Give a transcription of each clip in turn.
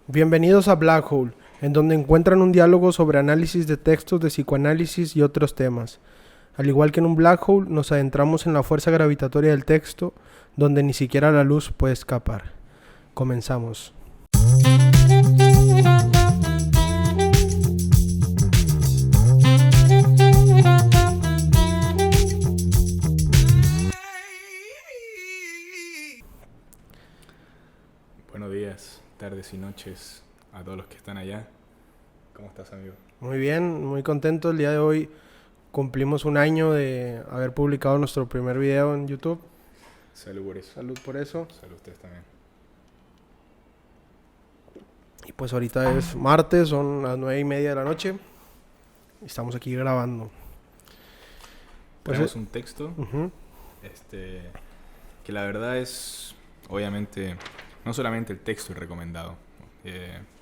Bienvenidos a Black Hole, en donde encuentran un diálogo sobre análisis de textos de psicoanálisis y otros temas. Al igual que en un black hole, nos adentramos en la fuerza gravitatoria del texto, donde ni siquiera la luz puede escapar. Comenzamos. Buenos días, tardes y noches a todos los que están allá. ¿Cómo estás, amigo? Muy bien, muy contento. El día de hoy cumplimos un año de haber publicado nuestro primer video en YouTube. Salud por eso. Salud por eso. Salud a ustedes también. Y pues ahorita es martes, son las 9:30 de la noche. Y estamos aquí grabando. Tenemos un texto Uh-huh. que la verdad es, obviamente, no solamente el texto es recomendado,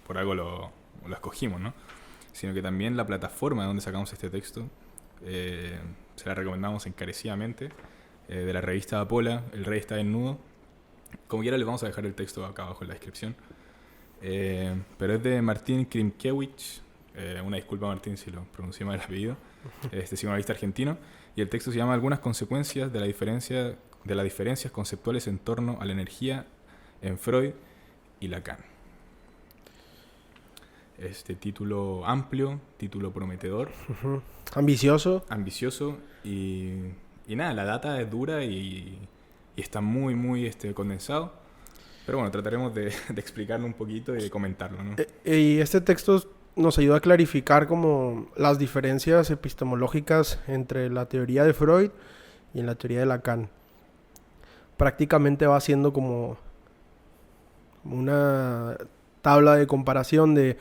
por algo lo escogimos, ¿no? Sino que también la plataforma de donde sacamos este texto, se la recomendamos encarecidamente, de la revista Apola, El Rey está desnudo. Como quiera les vamos a dejar el texto acá abajo en la descripción. Pero es de Martín Krimkiewicz, una disculpa Martín si lo pronuncié mal el apellido, psicoanalista argentino, y el texto se llama Algunas consecuencias de las diferencias conceptuales en torno a la energía en Freud y Lacan. Título amplio, título prometedor, Uh-huh. Ambicioso. ambicioso y nada, la data es dura y está muy condensado. Pero bueno, trataremos de explicarlo un poquito y de comentarlo, ¿no? Y este texto nos ayuda a clarificar como las diferencias epistemológicas entre la teoría de Freud y en la teoría de Lacan. Prácticamente va siendo como una tabla de comparación de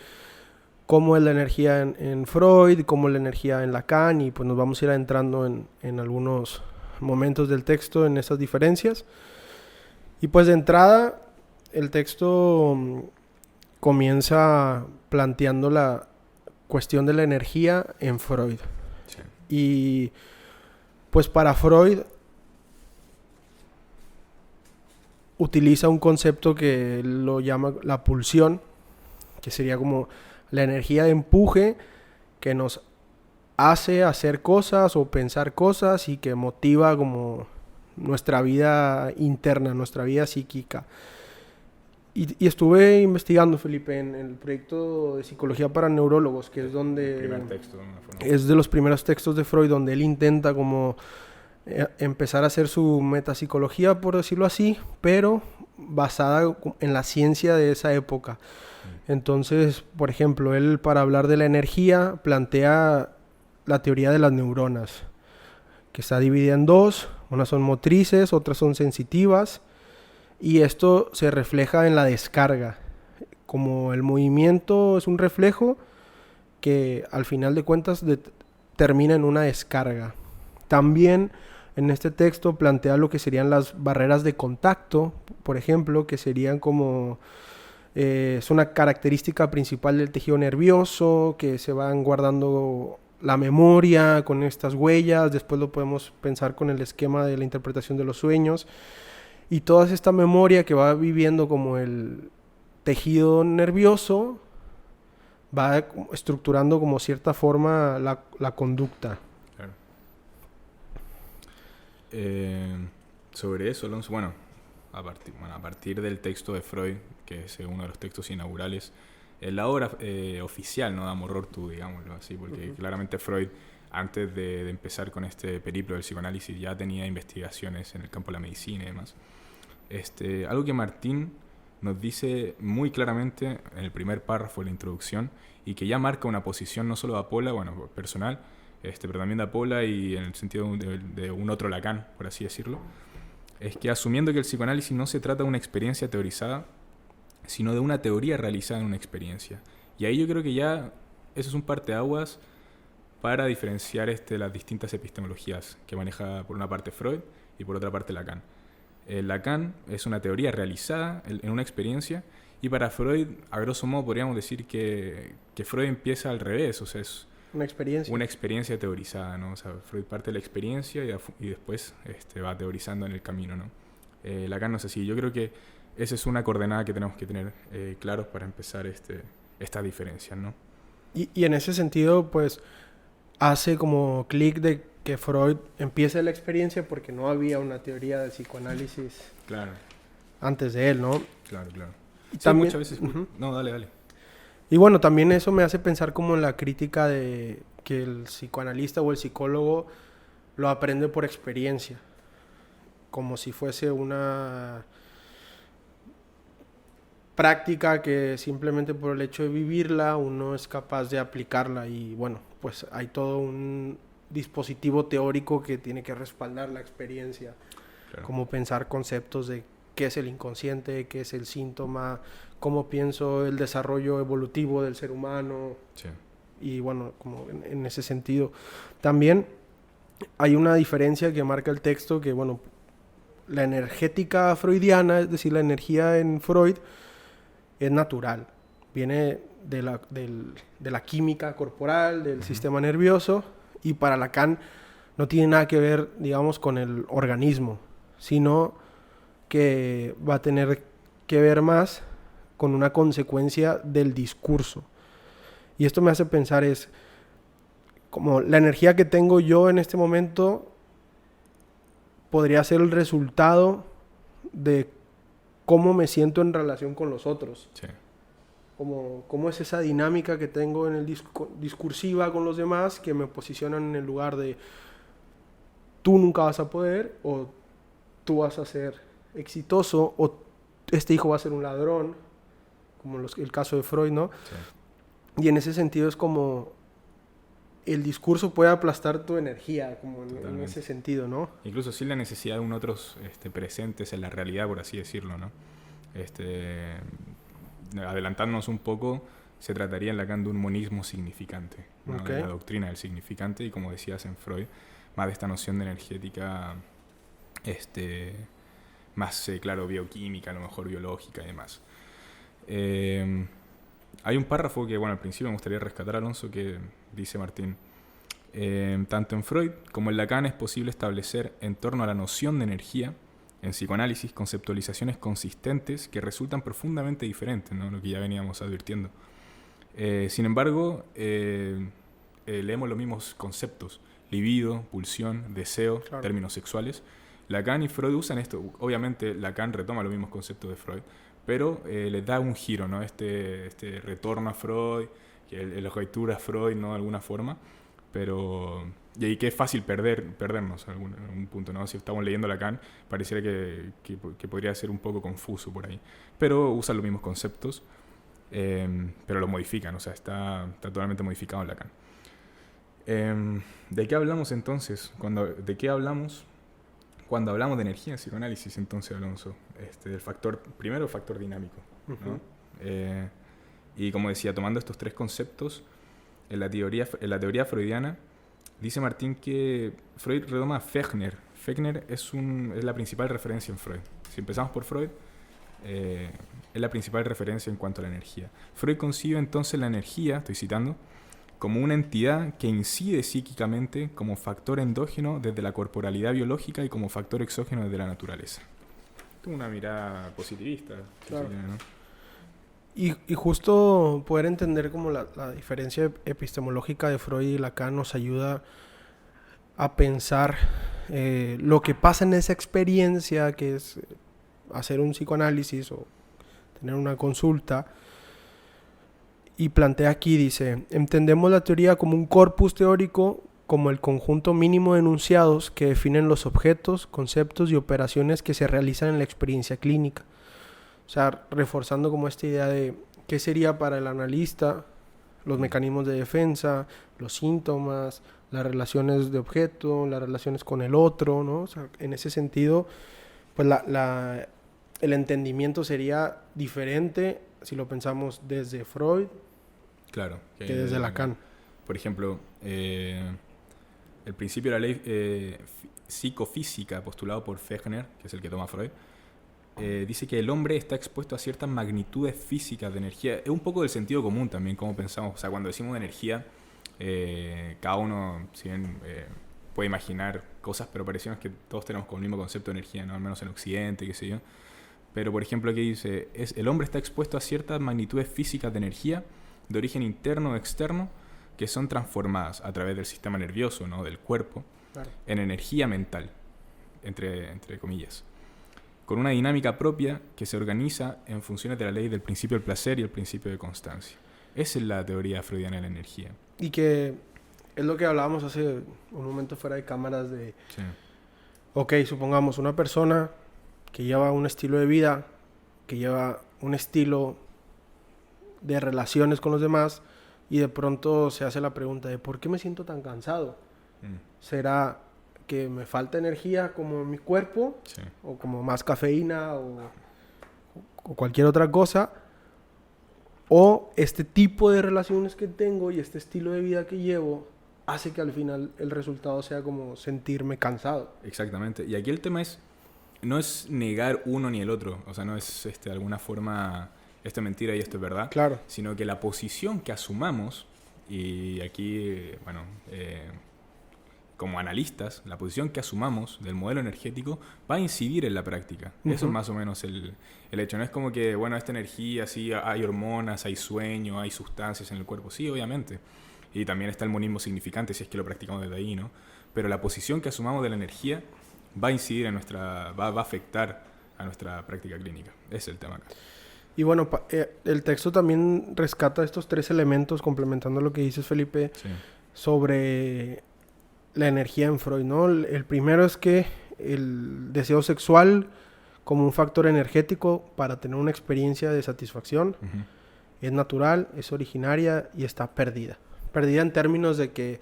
cómo es la energía en Freud, cómo es la energía en Lacan, y pues nos vamos a ir adentrando en algunos momentos del texto en esas diferencias. Y pues de entrada, el texto comienza planteando la cuestión de la energía en Freud. Sí. Y pues para Freud utiliza un concepto que lo llama la pulsión, que sería como la energía de empuje que nos hace hacer cosas o pensar cosas y que motiva como nuestra vida interna, nuestra vida psíquica. Y estuve investigando, Felipe, en el proyecto de psicología para neurólogos, que es donde El primer texto, de una forma. es de los primeros textos de Freud, donde él intenta como empezar a hacer su metapsicología, por decirlo así, pero basada en la ciencia de esa época. Entonces, por ejemplo, él para hablar de la energía plantea la teoría de las neuronas, que está dividida en dos, unas son motrices, otras son sensitivas, y esto se refleja en la descarga. Como el movimiento es un reflejo que al final de cuentas termina en una descarga. También en este texto plantea lo que serían las barreras de contacto, por ejemplo, que serían como es una característica principal del tejido nervioso, que se van guardando la memoria con estas huellas. Después lo podemos pensar con el esquema de la interpretación de los sueños. Y toda esta memoria que va viviendo como el tejido nervioso va estructurando como cierta forma la conducta. Claro. Sobre eso, Alonso, a partir del texto de Freud, que es uno de los textos inaugurales, la obra oficial, ¿no?, de Amor-Rorty, digámoslo así, porque claramente Freud, antes de empezar con este periplo del psicoanálisis, ya tenía investigaciones en el campo de la medicina y demás. Algo que Martín nos dice muy claramente en el primer párrafo de la introducción, y que ya marca una posición no solo de Apola, personal, pero también de Apola y en el sentido de un otro Lacan, por así decirlo, es que asumiendo que el psicoanálisis no se trata de una experiencia teorizada, sino de una teoría realizada en una experiencia. Y ahí yo creo que ya eso es un parteaguas para diferenciar las distintas epistemologías que maneja por una parte Freud y por otra parte Lacan. Lacan es una teoría realizada en una experiencia, y para Freud, a grosso modo, podríamos decir que Freud empieza al revés, o sea, es Una experiencia teorizada, ¿no? O sea, Freud parte de la experiencia y después va teorizando en el camino, ¿no? Lacan no es así. Yo creo que esa es una coordenada que tenemos que tener claros para empezar estas diferencias, ¿no? Y en ese sentido, pues, hace como clic de que Freud empiece la experiencia porque no había una teoría del psicoanálisis Claro, antes de él, ¿no? claro. Y Sí, también, muchas veces... No, dale. y bueno, también eso me hace pensar como en la crítica de que el psicoanalista o el psicólogo lo aprende por experiencia, como si fuese una práctica que simplemente por el hecho de vivirla uno es capaz de aplicarla y bueno, pues hay todo un dispositivo teórico que tiene que respaldar la experiencia, Claro. como pensar conceptos de qué es el inconsciente, qué es el síntoma, cómo pienso el desarrollo evolutivo del ser humano Sí. y bueno, como en ese sentido. También hay una diferencia que marca el texto que bueno, la energética freudiana, es decir, la energía en Freud, es natural, viene de la química corporal, del sistema nervioso, y para Lacan no tiene nada que ver, digamos, con el organismo, sino que va a tener que ver más con una consecuencia del discurso. Y esto me hace pensar es, como la energía que tengo yo en este momento podría ser el resultado de cómo me siento en relación con los otros. Sí. Cómo es esa dinámica que tengo en el discursiva con los demás que me posicionan en el lugar de tú nunca vas a poder, o tú vas a ser exitoso, o este hijo va a ser un ladrón, como el caso de Freud, ¿no? Sí. Y en ese sentido es como el discurso puede aplastar tu energía, como en ese sentido, ¿no? Incluso sin la necesidad de un otros presentes en la realidad, por así decirlo, ¿no? Adelantándonos un poco, se trataría en Lacan de un monismo significante, ¿no? Okay. De la doctrina del significante, y como decías en Freud, más de esta noción de energética, más, claro, bioquímica, a lo mejor biológica y demás. Hay un párrafo que, bueno, al principio me gustaría rescatar, Alonso, que dice Martín: tanto en Freud como en Lacan es posible establecer en torno a la noción de energía, en psicoanálisis, conceptualizaciones consistentes que resultan profundamente diferentes, ¿no? Lo que ya veníamos advirtiendo. Sin embargo, leemos los mismos conceptos: libido, pulsión, deseo, Claro. términos sexuales. Lacan y Freud usan esto. Obviamente Lacan retoma los mismos conceptos de Freud, pero les da un giro, ¿no? Este retorno a Freud, que el lectura a Freud, ¿no? De alguna forma, pero... Y ahí que es fácil perdernos en algún punto, ¿no? Si estamos leyendo Lacan, pareciera que podría ser un poco confuso por ahí. Pero usan los mismos conceptos, pero lo modifican, o sea, está totalmente modificado en Lacan. ¿De qué hablamos entonces? ¿De qué hablamos cuando hablamos de energía en psicoanálisis, entonces, Alonso? Del factor, primero, factor dinámico, ¿no? Y como decía, tomando estos tres conceptos, en la teoría freudiana, dice Martín que Freud retoma a Fechner. Fechner es la principal referencia en Freud. Si empezamos por Freud, es la principal referencia en cuanto a la energía. Freud concibe entonces la energía, estoy citando, como una entidad que incide psíquicamente como factor endógeno desde la corporalidad biológica y como factor exógeno desde la naturaleza. Esto es una mirada positivista. Claro. ¿No? Y justo poder entender como la diferencia epistemológica de Freud y Lacan nos ayuda a pensar lo que pasa en esa experiencia que es hacer un psicoanálisis o tener una consulta. Y plantea aquí, dice: entendemos la teoría como un corpus teórico, como el conjunto mínimo de enunciados que definen los objetos, conceptos y operaciones que se realizan en la experiencia clínica. O sea, reforzando como esta idea de qué sería para el analista los mecanismos de defensa, los síntomas, las relaciones de objeto, las relaciones con el otro, ¿no? O sea, en ese sentido, pues el entendimiento sería diferente si lo pensamos desde Freud, claro, que desde Lacan. Por ejemplo, el principio de la ley psicofísica postulado por Fechner, que es el que toma Freud, dice que el hombre está expuesto a ciertas magnitudes físicas de energía. Es un poco del sentido común también, como pensamos. O sea, cuando decimos energía, cada uno, si bien puede imaginar cosas, pero parecemos que todos tenemos como el mismo concepto de energía, ¿no? Al menos en Occidente, qué sé yo. Pero, por ejemplo, aquí dice, el hombre está expuesto a ciertas magnitudes físicas de energía de origen interno o externo que son transformadas a través del sistema nervioso, ¿no? Del cuerpo, Claro. en energía mental, entre comillas, con una dinámica propia que se organiza en funciones de la ley del principio del placer y el principio de constancia. Esa es la teoría freudiana de la energía. Y que es lo que hablábamos hace un momento fuera de cámaras de... Sí. Ok, supongamos una persona que lleva un estilo de vida, que lleva un estilo de relaciones con los demás y de pronto se hace la pregunta de ¿por qué me siento tan cansado? ¿Será que me falta energía como en mi cuerpo? Sí. O como más cafeína o cualquier otra cosa, o este tipo de relaciones que tengo y este estilo de vida que llevo hace que al final el resultado sea como sentirme cansado. Exactamente. Y aquí el tema no es negar uno ni el otro, o sea, no es de alguna forma esto es mentira y esto es verdad, Claro. sino que la posición que asumamos, y aquí, bueno, como analistas, la posición que asumamos del modelo energético va a incidir en la práctica. Eso es más o menos el hecho. No es como que, bueno, esta energía, sí, hay hormonas, hay sueño, hay sustancias en el cuerpo. Sí, obviamente. Y también está el monismo significante, si es que lo practicamos desde ahí, ¿no? Pero la posición que asumamos de la energía va a incidir en va a afectar a nuestra práctica clínica. Ese es el tema acá. Y bueno, el texto también rescata estos tres elementos, complementando lo que dices, Felipe, Sí. sobre la energía en Freud, ¿no? El primero es que el deseo sexual como un factor energético para tener una experiencia de satisfacción Uh-huh. es natural, es originaria y está perdida. Perdida en términos de que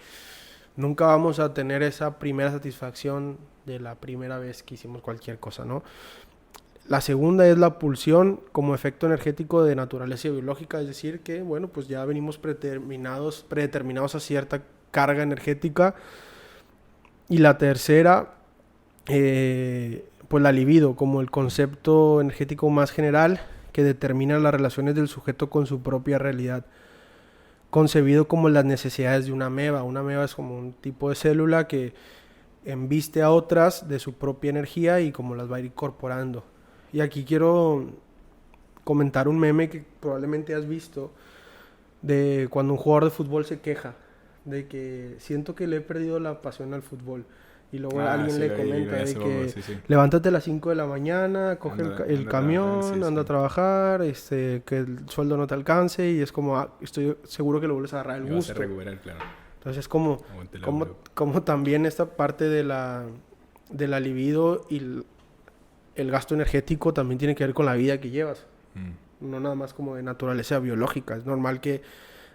nunca vamos a tener esa primera satisfacción de la primera vez que hicimos cualquier cosa, ¿no? La segunda es la pulsión como efecto energético de naturaleza biológica, es decir, que, bueno, pues ya venimos predeterminados a cierta carga energética. Y la tercera, pues la libido, como el concepto energético más general que determina las relaciones del sujeto con su propia realidad, concebido como las necesidades de una ameba. Una ameba es como un tipo de célula que embiste a otras de su propia energía y como las va a ir incorporando. Y aquí quiero comentar un meme que probablemente has visto de cuando un jugador de fútbol se queja de que siento que le he perdido la pasión al fútbol. Y luego alguien sí, le lo comenta vi de hace que poco, sí. levántate a las 5 de la mañana, coge Anda el a camión, trabajar, sí, anda a sí. trabajar, que el sueldo no te alcance y es como, estoy seguro que lo vuelves a agarrar el Y vas a gusto. recuperar, claro. Entonces es como Aguante la huevo. también esta parte de la libido y el gasto energético también tiene que ver con la vida que llevas. No nada más como de naturaleza biológica. Es normal que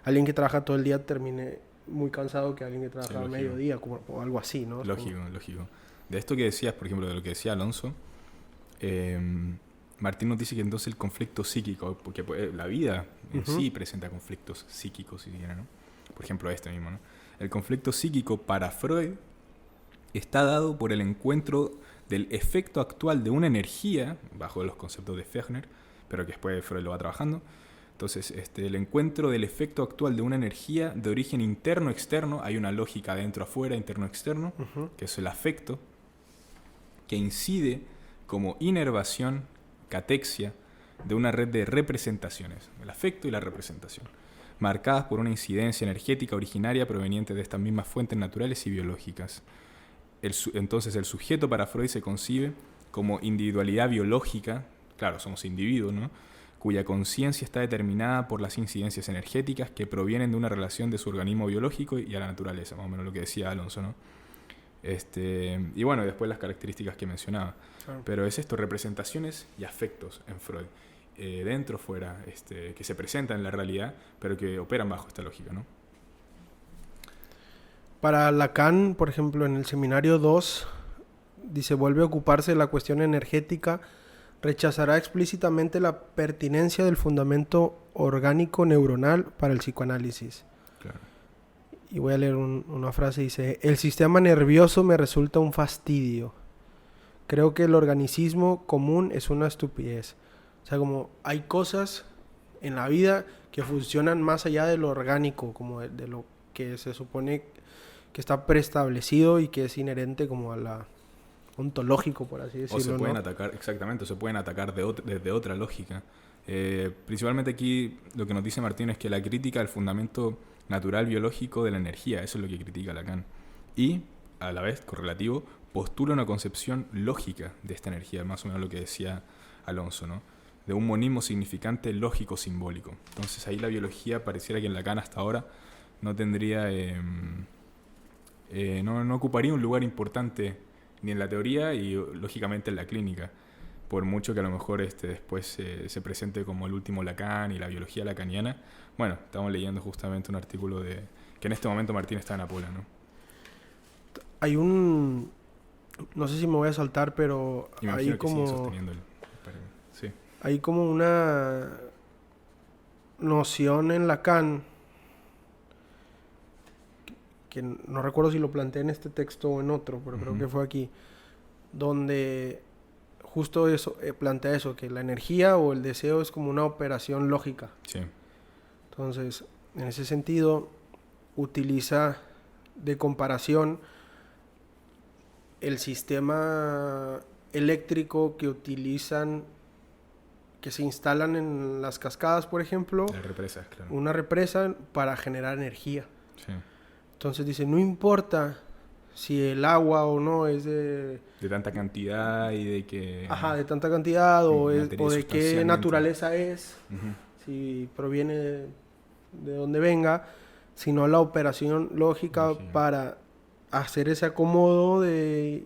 alguien que trabaja todo el día termine muy cansado que alguien que trabaja a lógico. mediodía o algo así, ¿no? Lógico. De esto que decías, por ejemplo, de lo que decía Alonso, Martín nos dice que entonces el conflicto psíquico, porque la vida en sí presenta conflictos psíquicos, si quieren, ¿no? Por ejemplo, este mismo, ¿no? El conflicto psíquico para Freud está dado por el encuentro del efecto actual de una energía, bajo los conceptos de Fechner, pero que después Freud lo va trabajando. Entonces, el encuentro del efecto actual de una energía de origen interno-externo, hay una lógica dentro-afuera, interno-externo, que es el afecto, que incide como inervación, catexia, de una red de representaciones, el afecto y la representación, marcadas por una incidencia energética originaria proveniente de estas mismas fuentes naturales y biológicas. Entonces, el sujeto para Freud se concibe como individualidad biológica, claro, somos individuos, ¿no?, cuya conciencia está determinada por las incidencias energéticas que provienen de una relación de su organismo biológico y a la naturaleza, más o menos lo que decía Alonso, ¿no? Y bueno, después las características que mencionaba. Claro. Pero es esto, representaciones y afectos en Freud, dentro, fuera, que se presentan en la realidad, pero que operan bajo esta lógica, ¿no? Para Lacan, por ejemplo, en el seminario 2, dice, vuelve a ocuparse de la cuestión energética, rechazará explícitamente la pertinencia del fundamento orgánico neuronal para el psicoanálisis. Claro. Y voy a leer una frase, dice, el sistema nervioso me resulta un fastidio. Creo que el organicismo común es una estupidez. O sea, como hay cosas en la vida que funcionan más allá de lo orgánico, como de lo que se supone que está preestablecido y que es inherente como a ontológico, por así decirlo. O se pueden ¿no? atacar, exactamente, o se pueden atacar desde otra lógica. Principalmente aquí lo que nos dice Martín es que la crítica al fundamento natural biológico de la energía, eso es lo que critica Lacan. Y, a la vez, correlativo, postula una concepción lógica de esta energía, más o menos lo que decía Alonso, ¿no? De un monismo significante lógico-simbólico. Entonces ahí la biología pareciera que en Lacan hasta ahora no tendría, no ocuparía un lugar importante ni en la teoría y lógicamente en la clínica, por mucho que a lo mejor después se presente como el último Lacan y la biología lacaniana. Bueno, estamos leyendo justamente un artículo que en este momento Martín está en Apola, ¿no? Hay no sé si me voy a saltar, pero Y me hay imagino que sigue como... sosteniendo sí. Hay como una noción en Lacan, que no recuerdo si lo planteé en este texto o en otro, pero creo que fue aquí, donde justo eso plantea eso, que la energía o el deseo es como una operación lógica. Sí. Entonces, en ese sentido, utiliza de comparación el sistema eléctrico que se instalan en las cascadas, por ejemplo. Las represas, claro. Una represa para generar energía. Sí. Entonces dice, no importa si el agua o no es de tanta cantidad y de que... Ajá, de tanta cantidad o de qué naturaleza es, si proviene de donde venga, sino la operación lógica para hacer ese acomodo de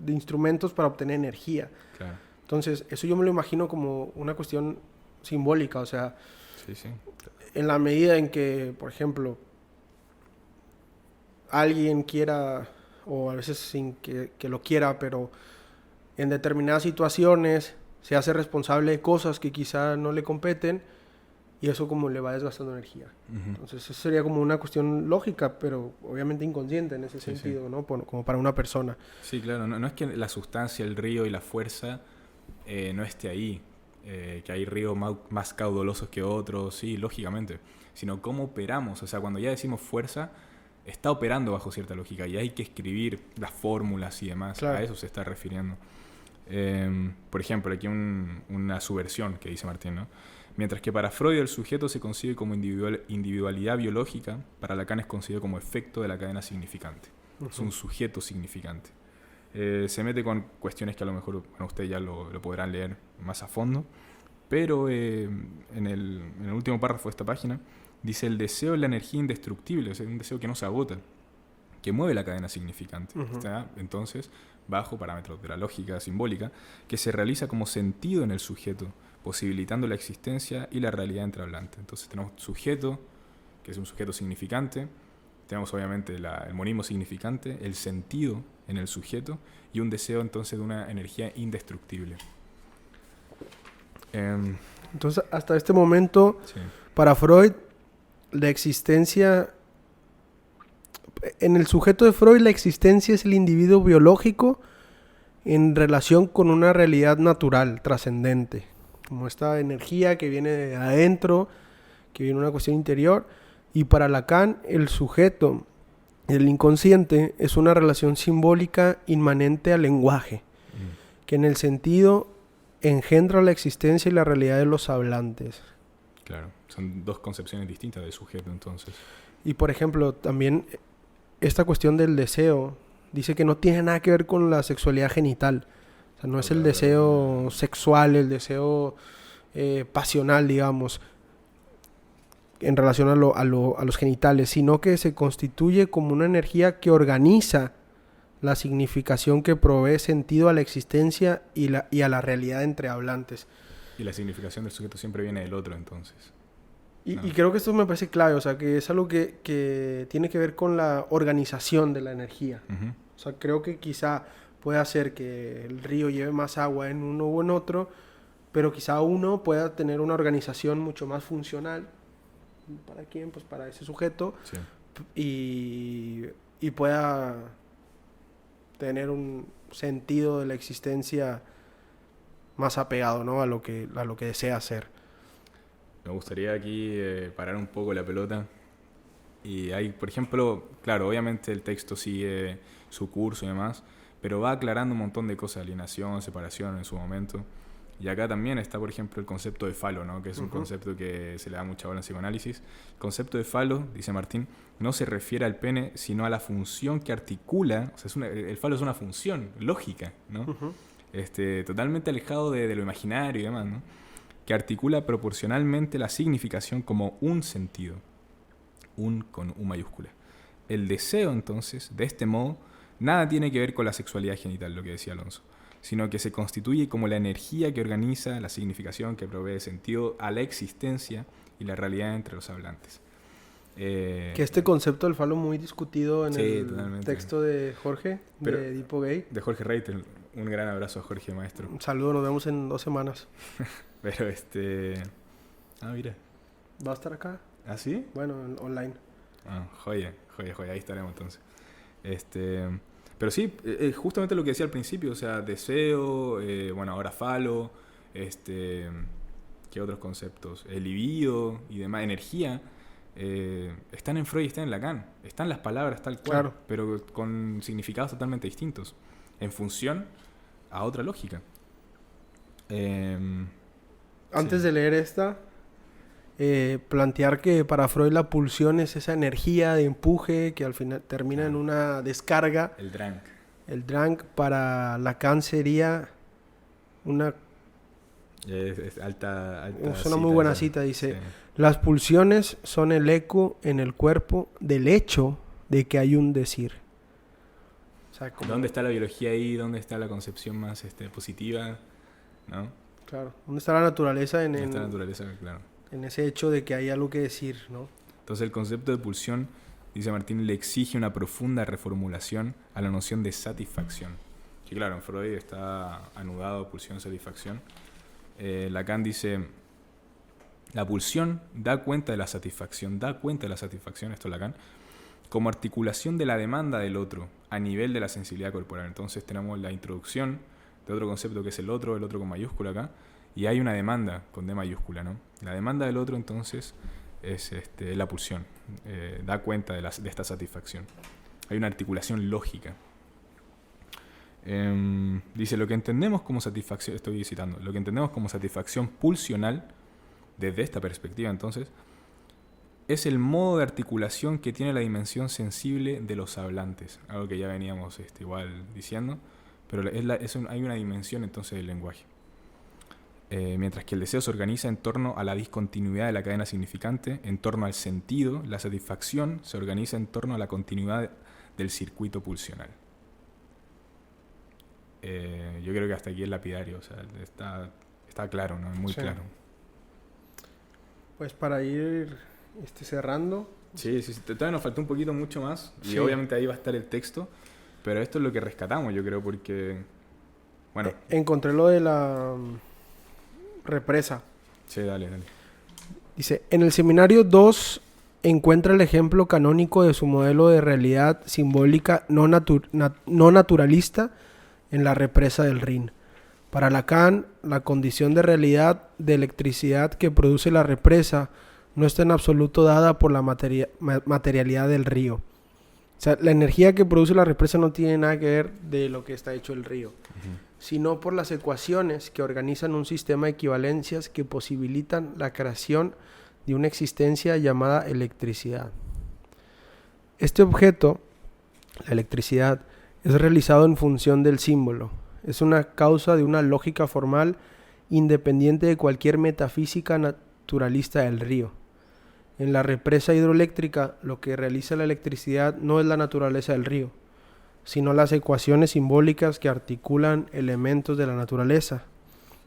instrumentos para obtener energía. Claro. Entonces, eso yo me lo imagino como una cuestión simbólica, o sea, sí. En la medida en que, por ejemplo, alguien quiera, o a veces sin que lo quiera, pero en determinadas situaciones se hace responsable de cosas que quizá no le competen y eso como le va desgastando energía. Entonces eso sería como una cuestión lógica, pero obviamente inconsciente en ese sentido, ¿no? Como para una persona. Sí, claro, no es que la sustancia, el río y la fuerza no esté ahí, que hay ríos más caudalosos que otros, sí, lógicamente, sino cómo operamos. O sea, cuando ya decimos fuerza, está operando bajo cierta lógica y hay que escribir las fórmulas y demás. Claro. A eso se está refiriendo. Por ejemplo, aquí una subversión que dice Martín, ¿no? Mientras que para Freud el sujeto se concibe como individualidad biológica, para Lacan es concebido como efecto de la cadena significante. Es un sujeto significante. Se mete con cuestiones que a lo mejor ustedes ya lo podrán leer más a fondo, pero en el último párrafo de esta página dice: el deseo es la energía indestructible, o sea, un deseo que no se agota, que mueve la cadena significante. Está entonces bajo parámetros de la lógica simbólica, que se realiza como sentido en el sujeto, posibilitando la existencia y la realidad entre hablantes. Entonces tenemos sujeto, que es un sujeto significante, tenemos obviamente el monismo significante, el sentido en el sujeto y un deseo entonces de una energía indestructible. Entonces hasta este momento, para Freud, la existencia... En el sujeto de Freud, la existencia es el individuo biológico en relación con una realidad natural, trascendente. Como esta energía que viene de adentro, que viene de una cuestión interior. Y para Lacan, el sujeto, el inconsciente, es una relación simbólica inmanente al lenguaje, que en el sentido engendra la existencia y la realidad de los hablantes. Claro, son dos concepciones distintas del sujeto entonces. Y por ejemplo, también esta cuestión del deseo dice que no tiene nada que ver con la sexualidad genital. O sea, no es el deseo sexual, el deseo pasional, digamos, en relación a los genitales, sino que se constituye como una energía que organiza la significación que provee sentido a la existencia y a la realidad entre hablantes. Y la significación del sujeto siempre viene del otro, entonces. Y creo que esto me parece clave, o sea, que es algo que tiene que ver con la organización de la energía. O sea, creo que quizá puede hacer que el río lleve más agua en uno o en otro, pero quizá uno pueda tener una organización mucho más funcional. ¿Para quién? Pues para ese sujeto. Sí. Y pueda tener un sentido de la existencia más apegado, ¿no? a lo que desea hacer. Me gustaría aquí parar un poco la pelota. Y hay, por ejemplo, claro, obviamente el texto sigue su curso y demás, pero va aclarando un montón de cosas, alienación, separación en su momento. Y acá también está, por ejemplo, el concepto de falo, ¿no? Que es un concepto que se le da mucha bola en psicoanálisis. El concepto de falo, dice Martín, no se refiere al pene, sino a la función que articula. O sea, el falo es una función lógica, ¿no? Totalmente alejado de lo imaginario y demás, ¿no? Que articula proporcionalmente la significación como un sentido. Un con U mayúscula. El deseo, entonces, de este modo, nada tiene que ver con la sexualidad genital, lo que decía Alonso, sino que se constituye como la energía que organiza la significación, que provee sentido a la existencia y la realidad entre los hablantes. Que este concepto del falo muy discutido en el totalmente. Texto de Jorge, de Edipo Gay. De Jorge Reiter. Un gran abrazo a Jorge, maestro. Un saludo, nos vemos en 2 semanas. Pero mira. ¿Va a estar acá? ¿Ah, sí? Bueno, online. Joya. Ahí estaremos entonces. Pero sí, justamente lo que decía al principio, o sea, deseo, ahora falo, ¿qué otros conceptos? El libido y demás, energía, están en Freud y están en Lacan. Están las palabras tal cual, claro, pero con significados totalmente distintos, en función a otra lógica. Antes de leer esta, plantear que para Freud la pulsión es esa energía de empuje que al final termina en una descarga. El Drang. El Drang para Lacan sería una... Es alta es una muy buena cita, dice. Sí. Las pulsiones son el eco en el cuerpo del hecho de que hay un decir. O sea, ¿dónde está la biología ahí? ¿Dónde está la concepción más positiva? ¿No? Claro. ¿Dónde está la naturaleza en está la naturaleza, claro, en ese hecho de que hay algo que decir, ¿no? Entonces el concepto de pulsión, dice Martín, le exige una profunda reformulación a la noción de satisfacción. Que claro, en Freud está anudado pulsión, satisfacción. Lacan dice, la pulsión da cuenta de la satisfacción, esto es Lacan, como articulación de la demanda del otro a nivel de la sensibilidad corporal. Entonces tenemos la introducción de otro concepto que es el otro con mayúscula acá, y hay una demanda con D mayúscula, ¿no? La demanda del otro entonces es la pulsión, da cuenta de esta satisfacción. Hay una articulación lógica. Dice, lo que entendemos como satisfacción, estoy citando, lo que entendemos como satisfacción pulsional, desde esta perspectiva entonces, es el modo de articulación que tiene la dimensión sensible de los hablantes, algo que ya veníamos igual diciendo, pero hay una dimensión entonces del lenguaje. Mientras que el deseo se organiza en torno a la discontinuidad de la cadena significante, en torno al sentido, la satisfacción se organiza en torno a la continuidad del circuito pulsional. Yo creo que hasta aquí es lapidario, o sea, está claro, ¿no? Muy claro. Pues para ir cerrando. Sí, todavía nos faltó un poquito mucho más, y obviamente ahí va a estar el texto, pero esto es lo que rescatamos, yo creo, porque, bueno... Encontré lo de la represa. Sí, dale. Dice, en el seminario 2 encuentra el ejemplo canónico de su modelo de realidad simbólica no naturalista en la represa del Rin. Para Lacan, la condición de realidad de electricidad que produce la represa no está en absoluto dada por la materialidad del río. O sea, la energía que produce la represa no tiene nada que ver de lo que está hecho el río, sino por las ecuaciones que organizan un sistema de equivalencias que posibilitan la creación de una existencia llamada electricidad. Este objeto, la electricidad, es realizado en función del símbolo. Es una causa de una lógica formal independiente de cualquier metafísica naturalista del río. En la represa hidroeléctrica, lo que realiza la electricidad no es la naturaleza del río, sino las ecuaciones simbólicas que articulan elementos de la naturaleza,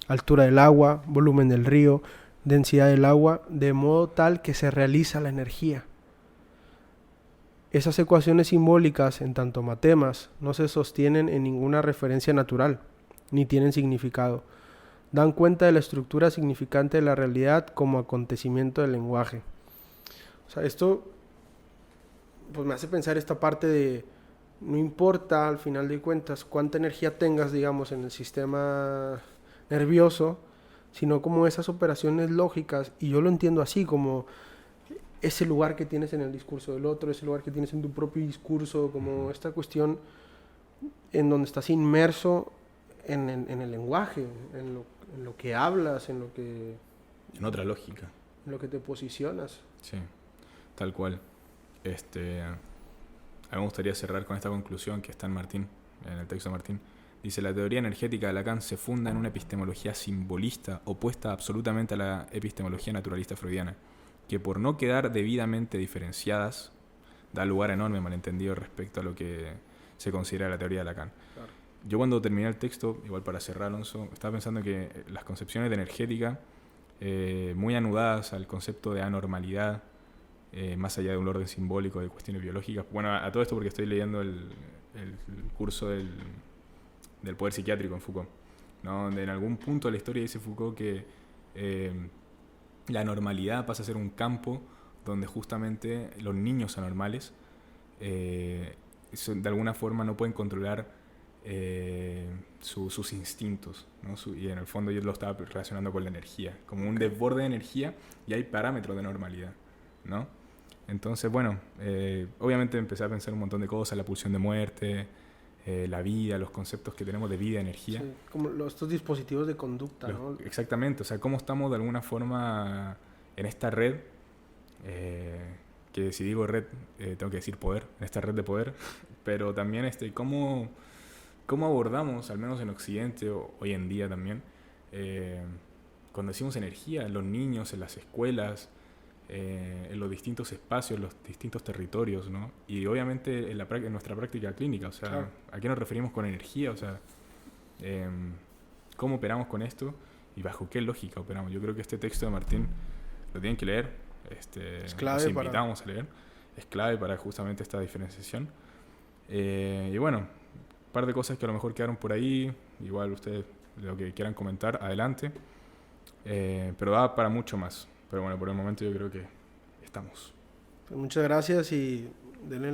altura del agua, volumen del río, densidad del agua, de modo tal que se realiza la energía. Esas ecuaciones simbólicas, en tanto matemas, no se sostienen en ninguna referencia natural, ni tienen significado. Dan cuenta de la estructura significante de la realidad como acontecimiento del lenguaje. O sea, esto pues me hace pensar esta parte de no importa al final de cuentas cuánta energía tengas, digamos, en el sistema nervioso, sino como esas operaciones lógicas, y yo lo entiendo así, como ese lugar que tienes en el discurso del otro, ese lugar que tienes en tu propio discurso, como esta cuestión en donde estás inmerso en el lenguaje, en lo que hablas, en otra lógica. En lo que te posicionas. Sí, tal cual. A mí me gustaría cerrar con esta conclusión que está en Martín, en el texto de Martín. Dice: la teoría energética de Lacan se funda en una epistemología simbolista opuesta absolutamente a la epistemología naturalista freudiana, que por no quedar debidamente diferenciadas, da lugar a enorme malentendido respecto a lo que se considera la teoría de Lacan. Claro. Yo cuando terminé el texto, igual para cerrar, Alonso, estaba pensando que las concepciones de energética, muy anudadas al concepto de anormalidad, más allá de un orden simbólico de cuestiones biológicas. Bueno, a todo esto porque estoy leyendo el curso del poder psiquiátrico en Foucault, ¿no? Donde en algún punto de la historia dice Foucault que la normalidad pasa a ser un campo donde justamente los niños anormales de alguna forma no pueden controlar sus instintos, ¿no? Y en el fondo yo lo estaba relacionando con la energía, como un desborde de energía, y hay parámetros de normalidad, ¿no? Entonces, bueno, obviamente empecé a pensar un montón de cosas, la pulsión de muerte, la vida, los conceptos que tenemos de vida, energía. Sí, como estos dispositivos de conducta, ¿no? Exactamente, o sea, cómo estamos de alguna forma en esta red, que si digo red, tengo que decir poder, en esta red de poder, pero también cómo abordamos, al menos en Occidente, hoy en día también, cuando decimos energía, en los niños, en las escuelas, en los distintos espacios, los distintos territorios, ¿no? Y obviamente en nuestra práctica clínica, o sea, claro. ¿A qué nos referimos con energía? O sea, ¿cómo operamos con esto? ¿Y bajo qué lógica operamos? Yo creo que este texto de Martín lo tienen que leer, es clave, los invitamos a leer, es clave para justamente esta diferenciación. Y bueno, un par de cosas que a lo mejor quedaron por ahí, igual ustedes lo que quieran comentar, adelante, pero da para mucho más. Pero bueno, por el momento yo creo que estamos. Pues muchas gracias y denle